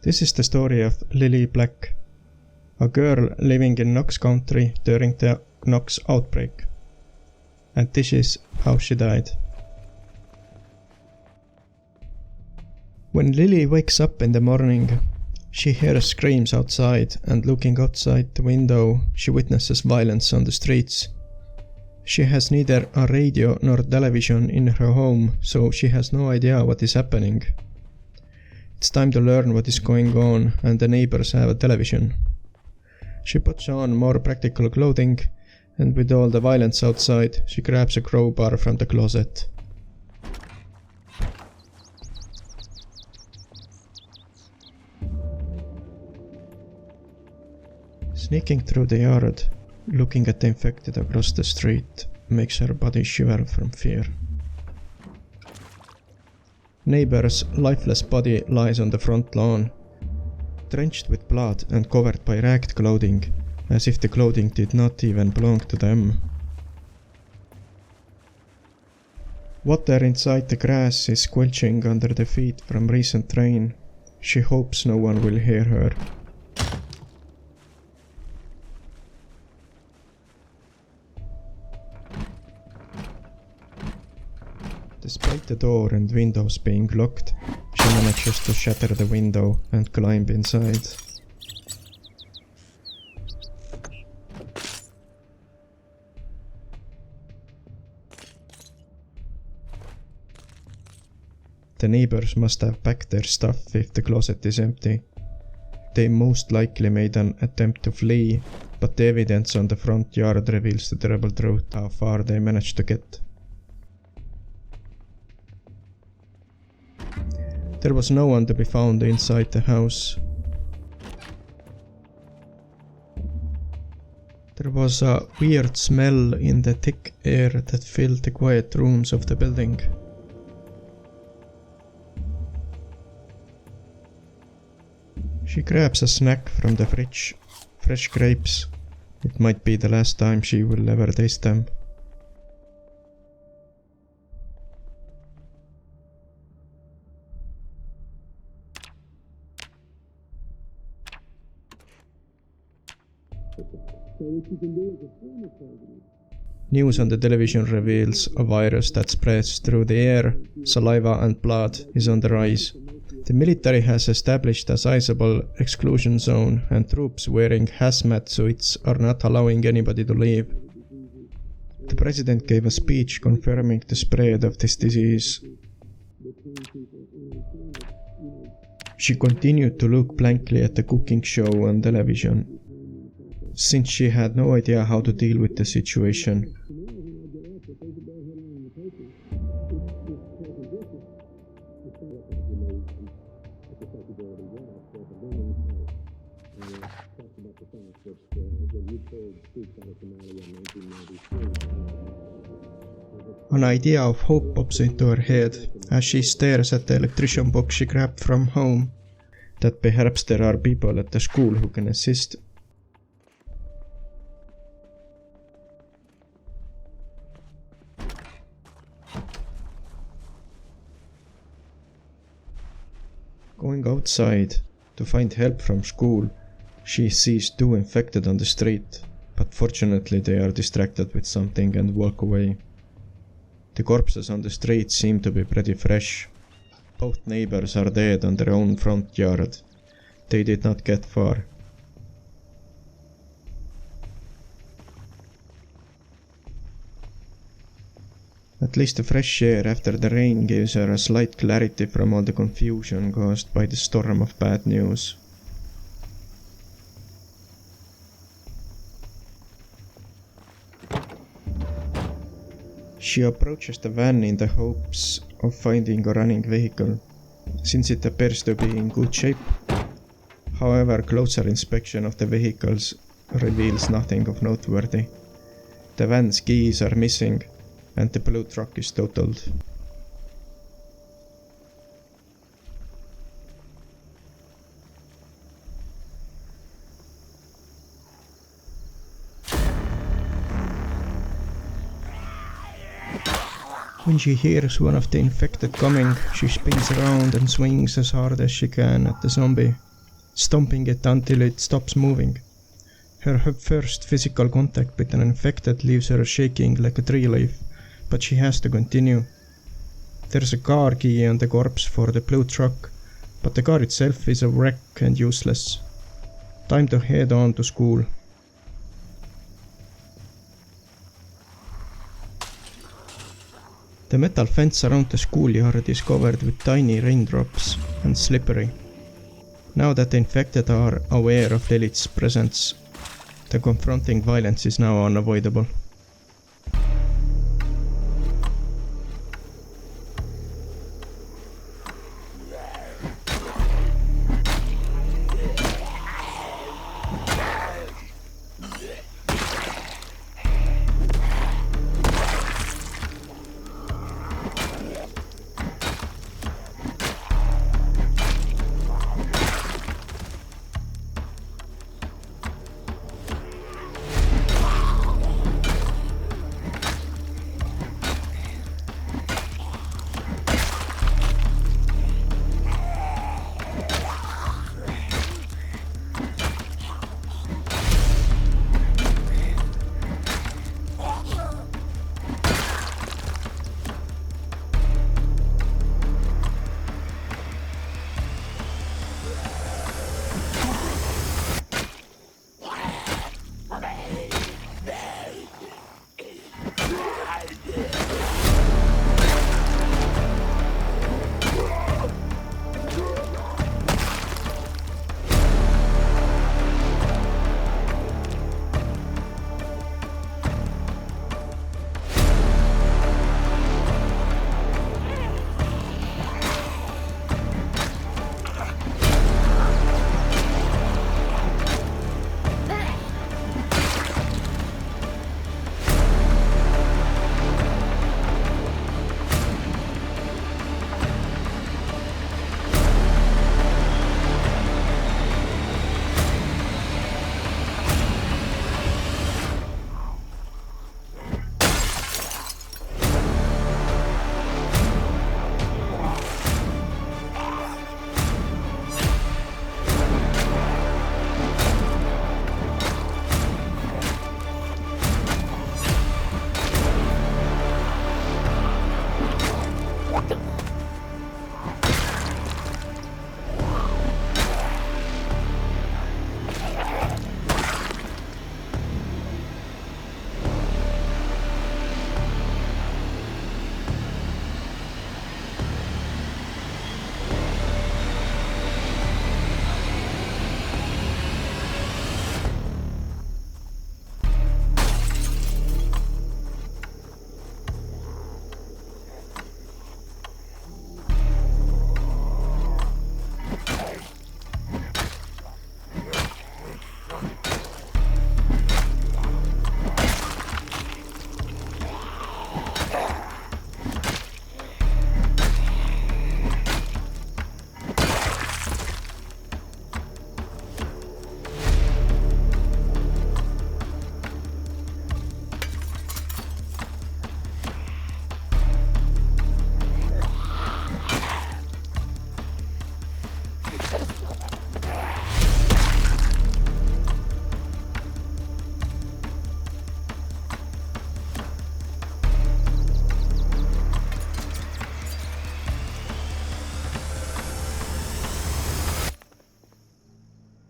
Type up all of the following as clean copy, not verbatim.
This is the story of Lily Black, a girl living in Knox Country during the Knox outbreak. And this is how she died. When Lily wakes up in the morning, she hears screams outside, and looking outside the window, she witnesses violence on the streets. She has neither a radio nor television in her home, so she has no idea what is happening. It's time to learn what is going on, and the neighbors have a television. She puts on more practical clothing, and with all the violence outside, she grabs a crowbar from the closet. Sneaking through the yard, looking at the infected across the street, makes her body shiver from fear. Neighbor's lifeless body lies on the front lawn, drenched with blood and covered by ragged clothing, as if the clothing did not even belong to them. Water inside the grass is squelching under the feet from recent rain. She hopes no one will hear her. Despite the door and windows being locked, she manages to shatter the window and climb inside. The neighbors must have packed their stuff if the closet is empty. They most likely made an attempt to flee, but the evidence on the front yard reveals the terrible truth how far they managed to get. There was no one to be found inside the house. There was a weird smell in the thick air that filled the quiet rooms of the building. She grabs a snack from the fridge, fresh grapes. It might be the last time she will ever taste them. News on the television reveals a virus that spreads through the air, saliva and blood is on the rise. The military has established a sizable exclusion zone, and troops wearing hazmat suits are not allowing anybody to leave. The president gave a speech confirming the spread of this disease. She continued to look blankly at the cooking show on television, since she had no idea how to deal with the situation. An idea of hope pops into her head as she stares at the electrician box she grabbed from home, that perhaps there are people at the school who can assist. Going outside to find help from school, she sees two infected on the street, but fortunately they are distracted with something and walk away. The corpses on the street seem to be pretty fresh. Both neighbors are dead on their own front yard. They did not get far. At least the fresh air after the rain gives her a slight clarity from all the confusion caused by the storm of bad news. She approaches the van in the hopes of finding a running vehicle, since it appears to be in good shape. However, closer inspection of the vehicles reveals nothing of noteworthy. The van's keys are missing, and the blue truck is totaled. When she hears one of the infected coming, she spins around and swings as hard as she can at the zombie, stomping it until it stops moving. Her first physical contact with an infected leaves her shaking like a tree leaf, but she has to continue. There's a car key on the corpse for the blue truck, but the car itself is a wreck and useless. Time to head on to school. The metal fence around the schoolyard is covered with tiny raindrops and slippery. Now that the infected are aware of Lilith's presence, the confronting violence is now unavoidable.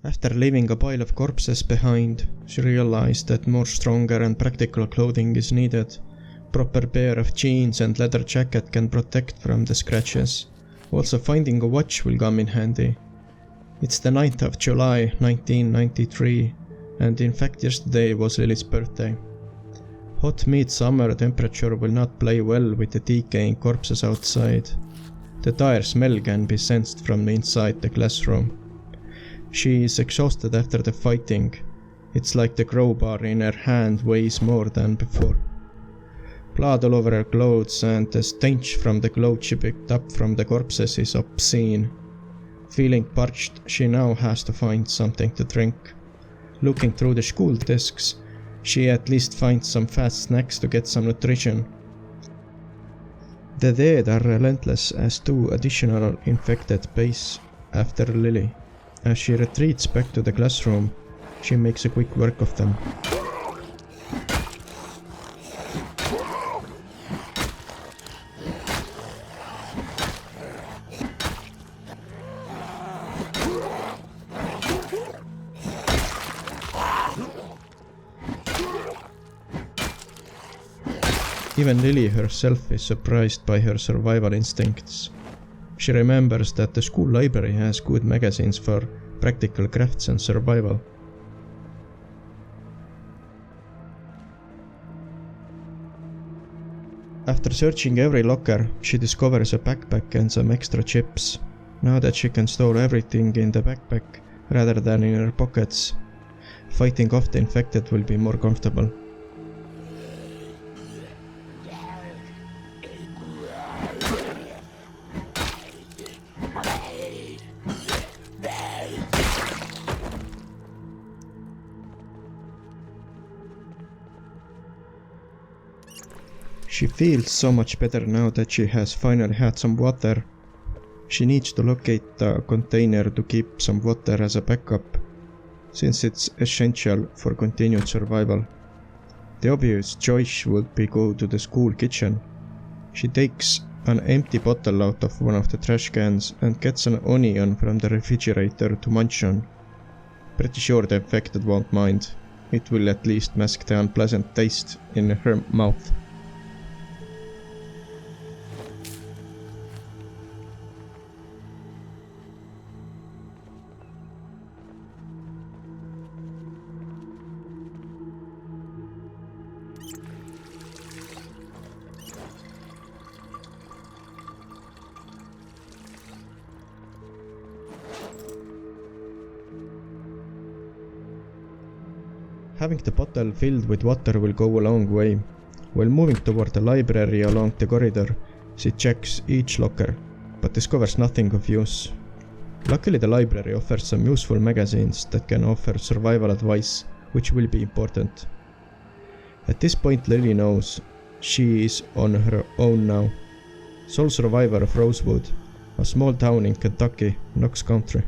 After leaving a pile of corpses behind, she realized that more stronger and practical clothing is needed. Proper pair of jeans and leather jacket can protect from the scratches. Also finding a watch will come in handy. It's the 9th of July 1993, and in fact yesterday was Lily's birthday. Hot midsummer temperature will not play well with the decaying corpses outside. The dire smell can be sensed from inside the classroom. She is exhausted after the fighting. It's like the crowbar in her hand weighs more than before. Blood all over her clothes and the stench from the clothes she picked up from the corpses is obscene. Feeling parched, she now has to find something to drink. Looking through the school desks, she at least finds some fast snacks to get some nutrition. The dead are relentless as 2 additional infected base after Lily. As she retreats back to the classroom, she makes a quick work of them. Even Lily herself is surprised by her survival instincts. She remembers that the school library has good magazines for practical crafts and survival. After searching every locker, she discovers a backpack and some extra chips. Now that she can store everything in the backpack rather than in her pockets, fighting off the infected will be more comfortable. She feels so much better now that she has finally had some water. She needs to locate a container to keep some water as a backup, since it's essential for continued survival. The obvious choice would be go to the school kitchen. She takes an empty bottle out of one of the trash cans and gets an onion from the refrigerator to munch on. Pretty sure the infected won't mind. It will at least mask the unpleasant taste in her mouth. Having the bottle filled with water will go a long way. While moving toward the library along the corridor, she checks each locker, but discovers nothing of use. Luckily, the library offers some useful magazines that can offer survival advice, which will be important. At this point, Lily knows she is on her own now. Sole survivor of Rosewood, a small town in Kentucky, Knox Country.